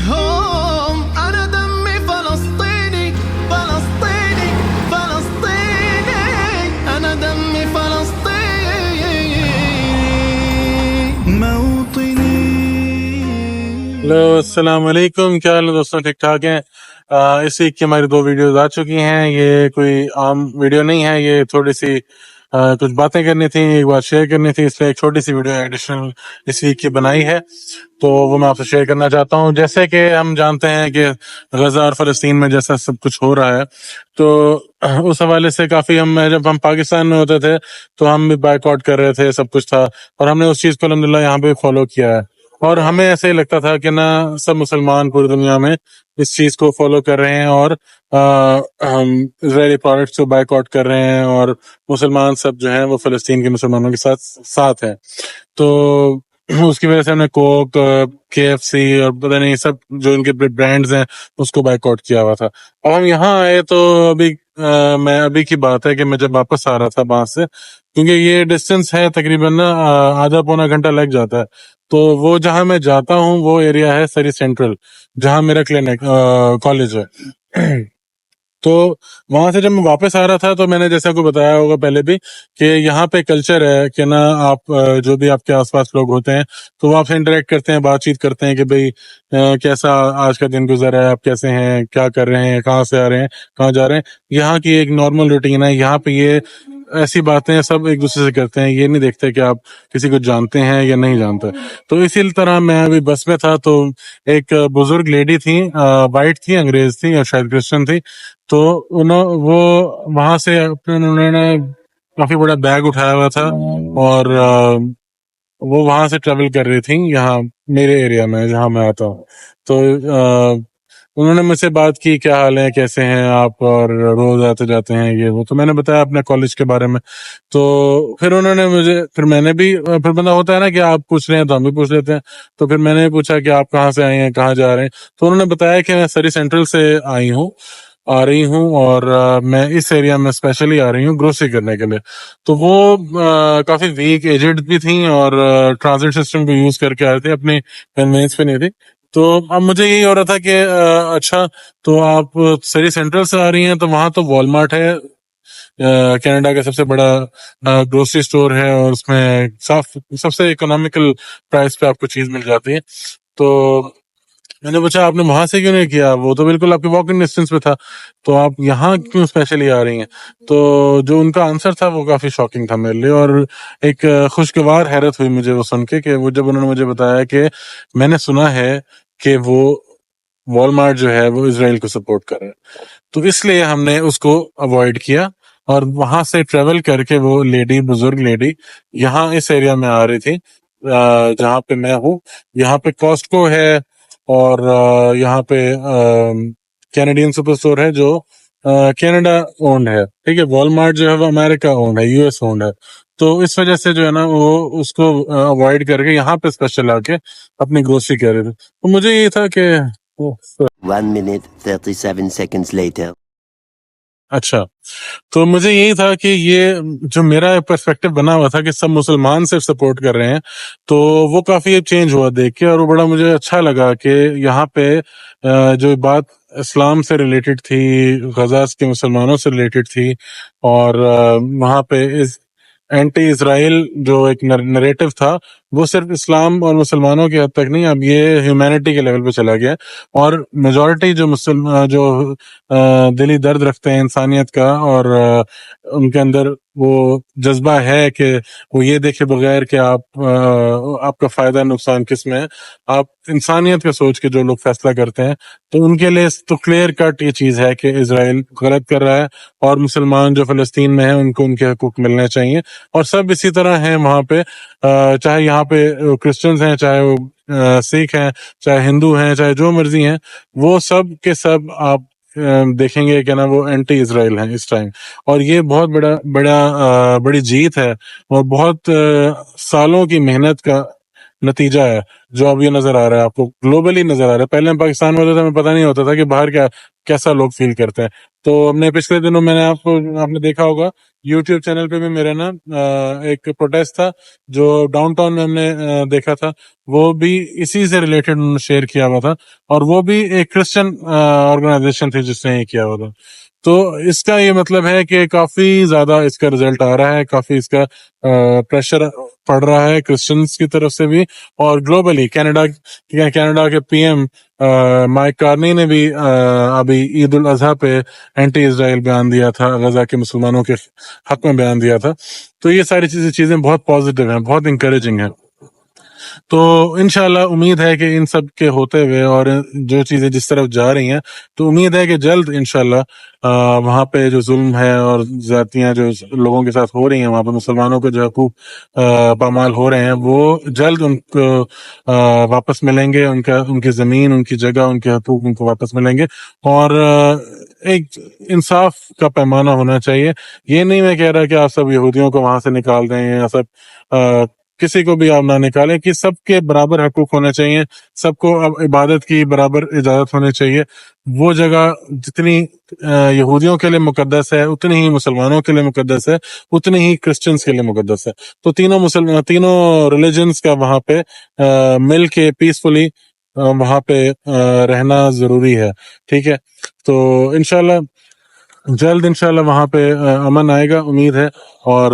home. أنا دمي فلسطيني فلسطيني فلسطيني. أنا دمي فلسطيني موطني. ہلو السلام علیکم، کیا حال ہے دوستوں؟ ٹھیک ٹھاک ہیں؟ اس ویک کی ہماری 2 ویڈیوز آ چکی ہیں. یہ کوئی عام ویڈیو نہیں ہے، یہ تھوڑی سی کچھ باتیں کرنی تھیں، ایک بات شیئر کرنی تھی، اس لیے ایک چھوٹی سی ویڈیو ایڈیشنل اس ویک کی بنائی ہے، تو وہ میں آپ سے شیئر کرنا چاہتا ہوں. جیسے کہ ہم جانتے ہیں کہ غزہ اور فلسطین میں جیسا سب کچھ ہو رہا ہے، تو اس حوالے سے کافی جب ہم پاکستان میں ہوتے تھے تو ہم بھی بائیک آؤٹ کر رہے تھے، سب کچھ تھا، اور ہم نے اس چیز کو الحمدللہ یہاں پہ فالو کیا ہے. اور ہمیں ایسے ہی لگتا تھا کہ نہ سب مسلمان پوری دنیا میں اس چیز کو فالو کر رہے ہیں اور ہم اسرائیلی پروڈکٹس کو بائیک آؤٹ کر رہے ہیں، اور مسلمان سب جو ہیں وہ فلسطین کے مسلمانوں کے ساتھ ہیں. تو اس کی وجہ سے ہم نے کوک، KFC اور پتہ نہیں سب جو ان کے برانڈز ہیں اس کو بائیک آؤٹ کیا ہوا تھا. اب ہم یہاں آئے تو میں ابھی کی بات ہے کہ میں جب واپس آ رہا تھا وہاں سے، کیونکہ یہ ڈسٹینس ہے تقریباً آدھا پونا گھنٹہ لگ جاتا ہے، تو وہ جہاں میں جاتا ہوں وہ ایریا ہے سری سینٹرل، جہاں میرا کالج ہے. تو وہاں سے جب میں واپس آ رہا تھا تو میں نے جیسا کو بتایا ہوگا پہلے بھی کہ یہاں پہ کلچر ہے کہ نا آپ جو بھی آپ کے آس پاس لوگ ہوتے ہیں تو وہ آپ سے انٹریکٹ کرتے ہیں، بات چیت کرتے ہیں کہ بھئی کیسا آج کا دن گزرا ہے، آپ کیسے ہیں، کیا کر رہے ہیں، کہاں سے آ رہے ہیں، کہاں جا رہے ہیں. یہاں کی ایک نارمل روٹین ہے، یہاں پہ یہ ایسی باتیں سب ایک دوسرے سے کرتے ہیں، یہ نہیں دیکھتے کہ آپ کسی کو جانتے ہیں یا نہیں جانتے. تو اسی طرح میں ابھی بس میں تھا تو ایک بزرگ لیڈی تھی، وائٹ تھی، انگریز تھی اور شاید کرسچن تھی. تو وہ وہاں سے انہوں نے کافی بڑا بیگ اٹھایا ہوا تھا، اور وہ وہاں سے ٹریول کر رہی تھی یہاں میرے ایریا میں جہاں میں آتا ہوں. تو انہوں نے مجھ سے بات کی، کیا حال ہے، کیسے ہیں آپ، اور روز آتے جاتے ہیں یہ وہ. تو میں نے بتایا اپنے کالج کے بارے میں. تو پھر انہوں نے پھر میں نے بھی، پھر بندہ ہوتا ہے نا کہ آپ پوچھ رہے ہیں تو ہم بھی پوچھ لیتے ہیں. تو پھر میں نے پوچھا کہ آپ کہاں سے آئے ہیں، کہاں جا رہے ہیں. تو انہوں نے بتایا کہ میں سری سینٹرل سے آ رہی ہوں، اور میں اس ایریا میں اسپیشلی آ رہی ہوں گروسری کرنے کے لیے. تو وہ کافی ویک ایجڈ بھی تھیں اور ٹرانزٹ سسٹم کو یوز کر کے آئے تھے، اپنی کنوینس پہ نہیں تھی. تو اب مجھے یہی ہو رہا تھا کہ اچھا تو آپ سری سینٹرل سے آ رہی ہیں، تو وہاں تو والمارٹ ہے، کینیڈا کا سب سے بڑا گروسری سٹور ہے، اور اس میں سب سے اکنامیکل پرائس پہ آپ کو چیز مل جاتی ہے. تو میں نے پوچھا آپ نے وہاں سے کیوں نہیں کیا، وہ تو بالکل آپ کے واکنگ ڈسٹینس پہ تھا، تو آپ یہاں کیوں اسپیشلی آ رہی ہیں. تو جو ان کا آنسر تھا وہ کافی شاکنگ تھا میرے لیے، اور ایک خوشگوار حیرت ہوئی مجھے وہ سن کے کہ وہ جب انہوں نے مجھے بتایا کہ میں نے سنا ہے کہ وہ والمارٹ جو ہے وہ اسرائیل کو سپورٹ کر رہا ہے، تو اس لیے ہم نے اس کو اوائڈ کیا. اور وہاں سے ٹریول کر کے وہ بزرگ لیڈی یہاں اس ایریا میں آ رہی تھی جہاں پہ میں ہوں. یہاں پہ کاسٹکو ہے، اور یہاں پہ کینیڈین سپر اسٹور ہے جو کینیڈا اونڈ ہے، ٹھیک ہے. والمارٹ جو ہے وہ امریکہ اونڈ ہے، US اونڈ ہے. تو اس وجہ سے جو ہے نا وہ اس کو اوائڈ کر کے یہاں پہ اسپیشل آ کے اپنی گروسری کر رہے تھے. تو مجھے یہ تھا کہ 1 minute 37 seconds later. اچھا، تو مجھے یہی تھا کہ یہ جو میرا پرسپیکٹو بنا ہوا تھا کہ سب مسلمان صرف سپورٹ کر رہے ہیں، تو وہ کافی چینج ہوا دیکھ کے، اور وہ بڑا مجھے اچھا لگا کہ یہاں پہ جو بات اسلام سے ریلیٹڈ تھی، غزہ کے مسلمانوں سے ریلیٹڈ تھی، اور وہاں پہ اینٹی اسرائیل جو ایک نریٹو تھا وہ صرف اسلام اور مسلمانوں کی حد تک نہیں، اب یہ ہیومینٹی کے لیول پہ چلا گیا. اور میجورٹی جو دلی درد رکھتے ہیں انسانیت کا، اور ان کے اندر وہ جذبہ ہے کہ وہ یہ دیکھے بغیر کہ آپ کا فائدہ نقصان کس میں ہے، آپ انسانیت کا سوچ کے جو لوگ فیصلہ کرتے ہیں، تو ان کے لیے تو کلیئر کٹ یہ چیز ہے کہ اسرائیل غلط کر رہا ہے، اور مسلمان جو فلسطین میں ہیں ان کو ان کے حقوق ملنے چاہیے. اور سب اسی طرح ہیں وہاں پہ، چاہے یہاں پہ کرسچنز ہیں، چاہے وہ سکھ ہیں، چاہے ہندو ہیں، چاہے جو مرضی ہیں، وہ سب کے سب آپ دیکھیں گے کہ نا وہ اینٹی اسرائیل ہیں اس ٹائم. اور یہ بہت بڑی جیت ہے، اور بہت سالوں کی محنت کا نتیجہ ہے. جو اب یہ نظر آ رہا ہے آپ کو گلوبلی نظر آ رہا ہے. پہلے ہم پاکستان میں ہوتے تھے ہمیں پتہ نہیں ہوتا تھا کہ باہر کیسا لوگ فیل کرتے ہیں. تو ہم نے پچھلے دنوں میں نے آپ نے دیکھا ہوگا یوٹیوب چینل پہ بھی میرا نا ایک پروٹیسٹ تھا جو ڈاؤن ٹاؤن میں ہم نے دیکھا تھا, وہ بھی اسی سے ریلیٹڈ انہوں نے شیئر کیا ہوا تھا, اور وہ بھی ایک کرسچن آرگنائزیشن تھی جس نے یہ کیا ہوا تھا. تو اس کا یہ مطلب ہے کہ کافی زیادہ اس کا رزلٹ آ رہا ہے, کافی اس کا پریشر پڑ رہا ہے کرسچنس کی طرف سے بھی, اور گلوبلی کینیڈا کے پی ایم مائک کارنی نے بھی ابھی عید الاضحیٰ پہ اینٹی اسرائیل بیان دیا تھا, غزہ کے مسلمانوں کے حق میں بیان دیا تھا. تو یہ ساری چیزیں بہت پازیٹیو ہیں, بہت انکریجنگ ہیں. تو انشاءاللہ امید ہے کہ ان سب کے ہوتے ہوئے اور جو چیزیں جس طرف جا رہی ہیں, تو امید ہے کہ جلد انشاءاللہ وہاں پہ جو ظلم ہے اور زیادتیاں جو لوگوں کے ساتھ ہو رہی ہیں, وہاں پہ مسلمانوں کے جو حقوق پامال ہو رہے ہیں, وہ جلد ان کو واپس ملیں گے, ان کی زمین, ان کی جگہ, ان کے حقوق ان کو واپس ملیں گے. اور ایک انصاف کا پیمانہ ہونا چاہیے. یہ نہیں میں کہہ رہا کہ آپ سب یہودیوں کو وہاں سے نکال دیں یا سب کسی کو بھی آپ نہ نکالیں, کہ سب کے برابر حقوق ہونے چاہیے, سب کو اب عبادت کی برابر اجازت ہونی چاہیے. وہ جگہ جتنی یہودیوں کے لیے مقدس ہے اتنی ہی مسلمانوں کے لیے مقدس ہے, اتنی ہی کرسچنز کے لیے مقدس ہے. تو تینوں ریلیجنز کا وہاں پہ مل کے پیسفلی وہاں پہ رہنا ضروری ہے. ٹھیک ہے, تو انشاءاللہ جلد انشاءاللہ وہاں پہ امن آئے گا, امید ہے. اور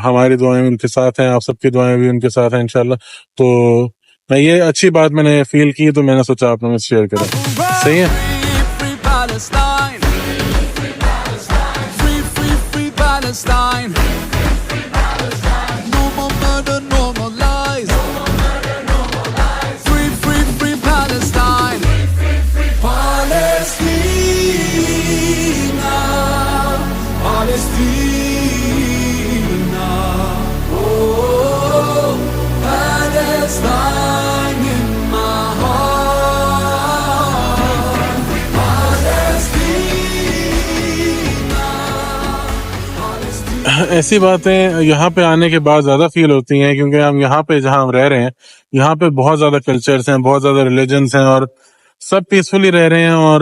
ہماری دعائیں ان کے ساتھ ہیں, آپ سب کی دعائیں بھی ان کے ساتھ ہیں انشاءاللہ. تو میں یہ اچھی بات میں نے فیل کی تو میں نے سوچا آپ نے شیئر کریں. صحیح ہے. Free Palestine. Free Palestine. No more murder, no more lies. Free Palestine. Palestina. Oh, Palestine in my heart. Palestina. ایسی باتیں یہاں پہ آنے کے بعد زیادہ فیل ہوتی ہیں, کیونکہ ہم یہاں پہ جہاں ہم رہ رہے ہیں یہاں پہ بہت زیادہ کلچرز ہیں, بہت زیادہ ریلیجنز ہیں, اور سب پیسفلی رہ رہے ہیں اور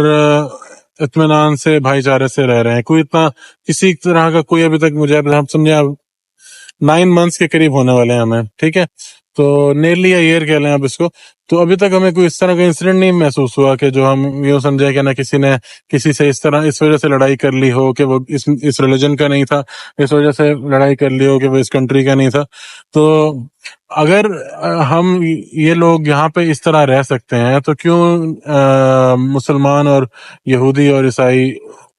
اطمینان سے بھائی چارے سے رہ رہے ہیں. کوئی اتنا کسی طرح کا کوئی ابھی تک مجھے ہم سمجھے 9 months کے قریب ہونے والے ہیں ہمیں. ٹھیک ہے, تو نیرلی ایئر کہہ لیں اب اس کو. تو ابھی تک ہمیں کوئی اس طرح کا انسیڈنٹ نہیں محسوس ہوا کہ جو ہم یوں سمجھے کہ نہ کسی نے کسی سے اس وجہ سے لڑائی کر لی ہو کہ وہ اس ریلیجن کا نہیں تھا, اس وجہ سے لڑائی کر لی ہو کہ وہ اس کنٹری کا نہیں تھا. تو اگر ہم یہ لوگ یہاں پہ اس طرح رہ سکتے ہیں تو کیوں مسلمان اور یہودی اور عیسائی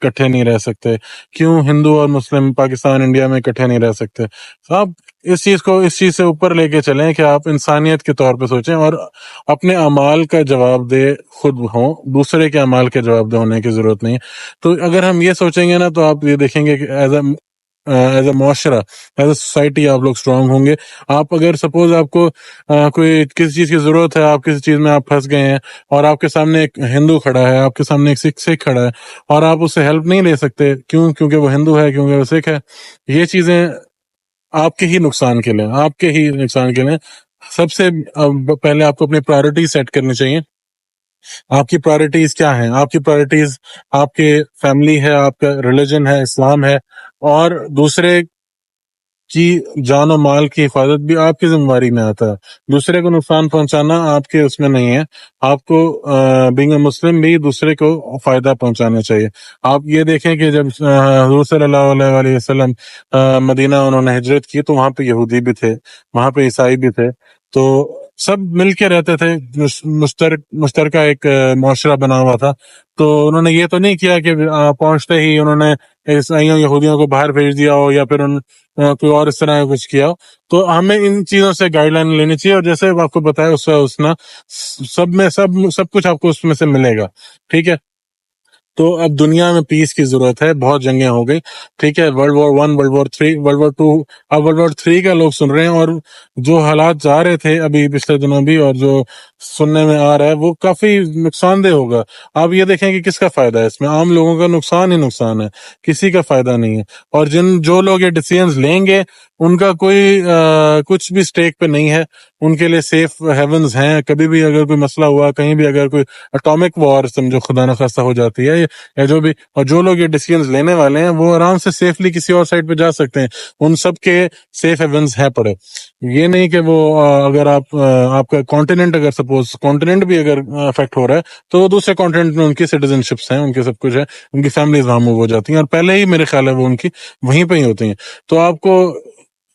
کٹھے نہیں رہ سکتے؟ کیوں ہندو اور مسلم پاکستان انڈیا میں کٹھے نہیں رہ سکتے؟ آپ اس چیز سے اوپر لے کے چلیں کہ آپ انسانیت کے طور پہ سوچیں اور اپنے اعمال کا جواب دے خود ہوں, دوسرے کے اعمال کے جواب دہ ہونے کی ضرورت نہیں ہے. تو اگر ہم یہ سوچیں گے نا تو آپ یہ دیکھیں گے کہ ایز اے معاشرہ, ایز اے سوسائٹی آپ لوگ اسٹرانگ ہوں گے. آپ اگر سپوز آپ کو کوئی کسی چیز کی ضرورت ہے, آپ کسی چیز میں آپ پھنس گئے ہیں اور آپ کے سامنے ایک ہندو کھڑا ہے, آپ کے سامنے ایک سکھ کھڑا ہے اور آپ اس سے ہیلپ نہیں لے سکتے, کیونکہ وہ ہندو ہے, کیونکہ وہ سکھ ہے. یہ چیزیں آپ کے ہی نقصان کے لیے سب سے پہلے آپ کو اپنی پرائرٹی سیٹ کرنی چاہیے. آپ کی پرائرٹیز کیا ہیں؟ آپ کی پرائرٹیز آپ کے فیملی ہے, آپ کا ریلیجن ہے, اسلام ہے, اور دوسرے کی جان و مال کی حفاظت بھی آپ کی ذمہ داری میں آتا ہے. دوسرے کو نقصان پہنچانا آپ کے اس میں نہیں ہے. آپ کو بینگ اے مسلم بھی دوسرے کو فائدہ پہنچانا چاہیے. آپ یہ دیکھیں کہ جب حضور صلی اللہ علیہ وسلم مدینہ انہوں نے ہجرت کی تو وہاں پہ یہودی بھی تھے, وہاں پہ عیسائی بھی تھے, تو سب مل کے رہتے تھے, مشترکہ ایک معاشرہ بنا ہوا تھا. تو انہوں نے یہ تو نہیں کیا کہ پہنچتے ہی انہوں نے عیسائیوں یہودیوں کو باہر بھیج دیا ہو یا پھر کوئی اور اس طرح کچھ کیا ہو. تو ہمیں ان چیزوں سے گائیڈ لائن لینی چاہیے, اور جیسے آپ کو بتایا سب کچھ آپ کو اس میں سے ملے گا. ٹھیک ہے, تو اب دنیا میں پیس کی ضرورت ہے, بہت جنگیں ہو گئی. ٹھیک ہے, World War I, World War III, World War II, اب World War III کا لوگ سن رہے ہیں, اور جو حالات جا رہے تھے ابھی پچھلے دنوں بھی اور جو سننے میں آ رہا ہے وہ کافی نقصان دہ ہوگا. آپ یہ دیکھیں کہ کس کا فائدہ ہے اس میں؟ عام لوگوں کا نقصان ہی نقصان ہے, کسی کا فائدہ نہیں ہے. اور جو لوگ یہ ڈیسیژنز لیں گے ان کا کوئی کچھ بھی سٹیک پہ نہیں ہے, ان کے لیے سیف ہیونز ہیں. کبھی بھی اگر کوئی مسئلہ ہوا, کہیں بھی اگر کوئی اٹامک وار سمجھو خدا نخواستہ ہو جاتی ہے یا جو بھی, اور جو لوگ یہ ڈیسیژنز لینے والے ہیں وہ آرام سے سیفلی کسی اور سائٹ پہ جا سکتے ہیں. ان سب کے سیف ہیونز ہیں پڑے. یہ نہیں کہ وہ اگر آپ کا کانٹیننٹ, اگر سپوز کانٹیننٹ بھی اگر افیکٹ ہو رہا ہے تو دوسرے کانٹیننٹ میں ان کی سٹیزن شپس ہیں, ان کے سب کچھ ہے, ان کی فیملیز وہاں موو ہو جاتی ہیں, اور پہلے ہی میرے خیال ہے وہ ان کی وہیں پہ ہی ہوتی ہیں. تو آپ کو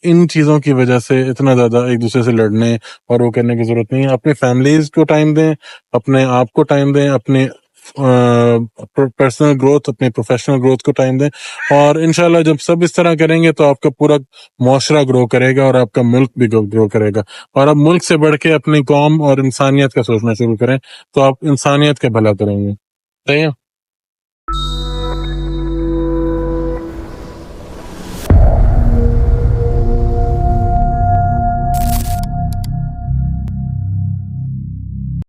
ان چیزوں کی وجہ سے اتنا زیادہ ایک دوسرے سے لڑنے اور وہ کرنے کی ضرورت نہیں ہے. اپنی فیملیز کو ٹائم دیں, اپنے آپ کو ٹائم دیں, اپنے پرسنل گروتھ, اپنے پروفیشنل گروتھ کو ٹائم دیں, اور انشاءاللہ جب سب اس طرح کریں گے تو آپ کا پورا معاشرہ گرو کرے گا اور آپ کا ملک بھی گرو کرے گا. اور اب ملک سے بڑھ کے اپنی قوم اور انسانیت کا سوچنا شروع کریں تو آپ انسانیت کا بھلا کریں گے. صحیح ہے.